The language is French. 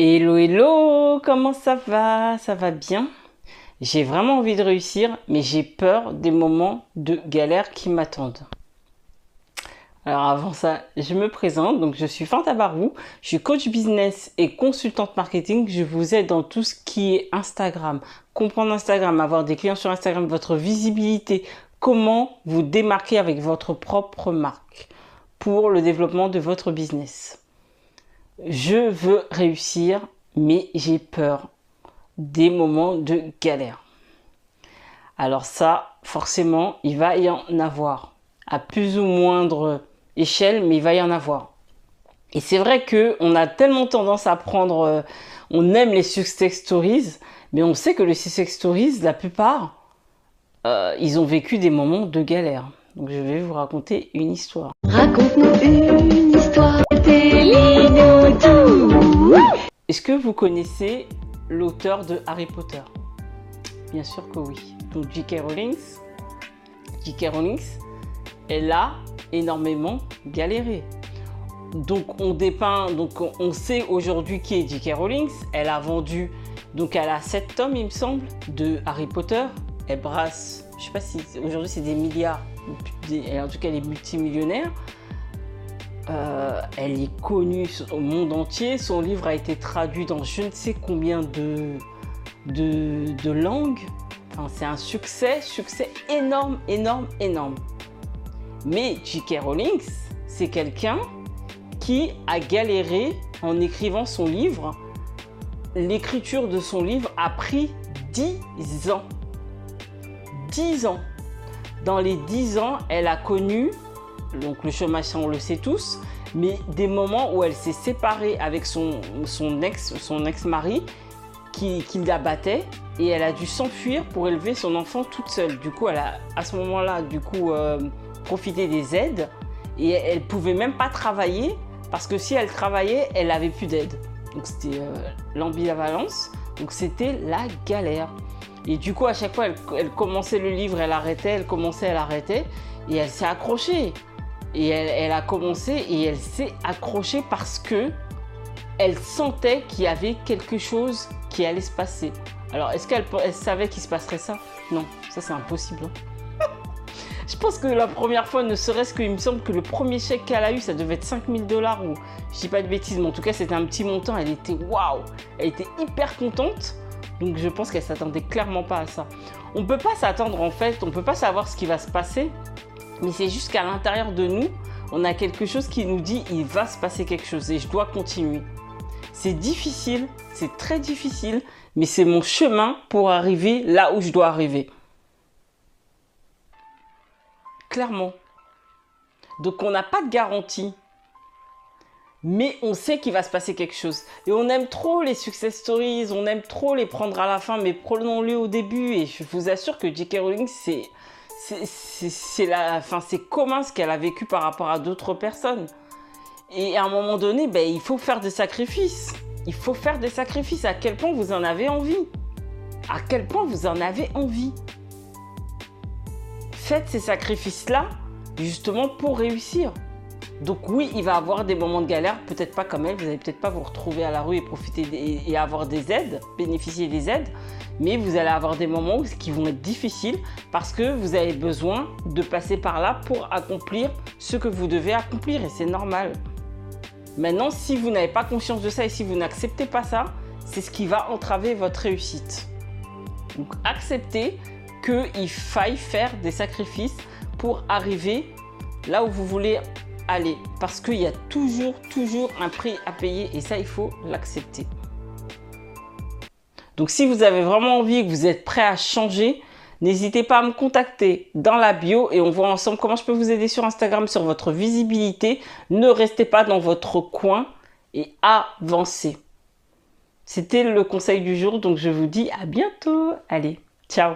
Hello, hello, comment ça va? Ça va bien? J'ai vraiment envie de réussir, mais j'ai peur des moments de galère qui m'attendent. Alors avant ça, je me présente, donc je suis Fanta Barou, je suis coach business et consultante marketing. Je vous aide dans tout ce qui est Instagram, comprendre Instagram, avoir des clients sur Instagram, votre visibilité, comment vous démarquer avec votre propre marque pour le développement de votre business. Je veux réussir, mais j'ai peur des moments de galère. Alors ça, forcément, il va y en avoir. À plus ou moindre échelle, mais il va y en avoir. Et c'est vrai qu'on a tellement tendance à prendre... on aime les success stories, mais on sait que les success stories, la plupart, ils ont vécu des moments de galère. Donc je vais vous raconter une histoire. Raconte-nous une histoire, Télénotou. Est-ce que vous connaissez l'auteur de Harry Potter? Bien sûr que oui. Donc J.K. Rowling, elle a énormément galéré. Donc on sait aujourd'hui qui est J.K. Rowling. Elle a vendu, donc elle a 7 tomes il me semble, de Harry Potter. Elle brasse, je sais pas si aujourd'hui c'est des milliards, en tout cas elle est multimillionnaire. Elle est connue au monde entier. Son livre a été traduit dans je ne sais combien de langues. Enfin, c'est un succès énorme. Mais J.K. Rowling, c'est quelqu'un qui a galéré en écrivant son livre. L'écriture de son livre a pris 10 ans. 10 ans. Dans les 10 ans, elle a connu, donc le chômage, ça on le sait tous, mais des moments où elle s'est séparée avec son ex-mari qui la battait, et elle a dû s'enfuir pour élever son enfant toute seule. Du coup, elle a à ce moment-là, profité des aides, et elle pouvait même pas travailler parce que si elle travaillait, elle n'avait plus d'aide. Donc c'était l'ambivalence, donc c'était la galère. Et du coup, à chaque fois, elle commençait le livre, elle arrêtait, elle commençait, elle arrêtait, et elle s'est accrochée. Et elle a commencé et elle s'est accrochée parce que elle sentait qu'il y avait quelque chose qui allait se passer. Alors, est-ce qu'elle savait qu'il se passerait ça? Non, ça c'est impossible. Je pense que la première fois, ne serait-ce qu'il me semble que le premier chèque qu'elle a eu, ça devait être 5 000 $ ou je dis pas de bêtises, mais en tout cas, c'était un petit montant. Elle était waouh, elle était hyper contente. Donc, je pense qu'elle s'attendait clairement pas à ça. On peut pas s'attendre en fait, on peut pas savoir ce qui va se passer. Mais c'est juste qu'à l'intérieur de nous, on a quelque chose qui nous dit il va se passer quelque chose et je dois continuer. C'est difficile, c'est très difficile, mais c'est mon chemin pour arriver là où je dois arriver. Clairement. Donc on n'a pas de garantie, mais on sait qu'il va se passer quelque chose. Et on aime trop les success stories, on aime trop les prendre à la fin, mais prenons-les au début. Et je vous assure que J.K. Rowling, c'est commun ce qu'elle a vécu par rapport à d'autres personnes. Et à un moment donné, il faut faire des sacrifices. Il faut faire des sacrifices. À quel point vous en avez envie? À quel point vous en avez envie? Faites ces sacrifices-là, justement, pour réussir. Donc oui, il va y avoir des moments de galère, peut-être pas comme elle, vous n'allez peut-être pas vous retrouver à la rue et profiter et avoir des aides, bénéficier des aides, mais vous allez avoir des moments qui vont être difficiles parce que vous avez besoin de passer par là pour accomplir ce que vous devez accomplir et c'est normal. Maintenant, si vous n'avez pas conscience de ça et si vous n'acceptez pas ça, c'est ce qui va entraver votre réussite. Donc acceptez qu'il faille faire des sacrifices pour arriver là où vous voulez aller. Parce qu'il y a toujours un prix à payer et ça, il faut l'accepter. Donc si vous avez vraiment envie et que vous êtes prêt à changer, n'hésitez pas à me contacter dans la bio et on voit ensemble comment je peux vous aider sur Instagram, sur votre visibilité. Ne restez pas dans votre coin et avancez. C'était le conseil du jour, donc je vous dis à bientôt. Allez, ciao!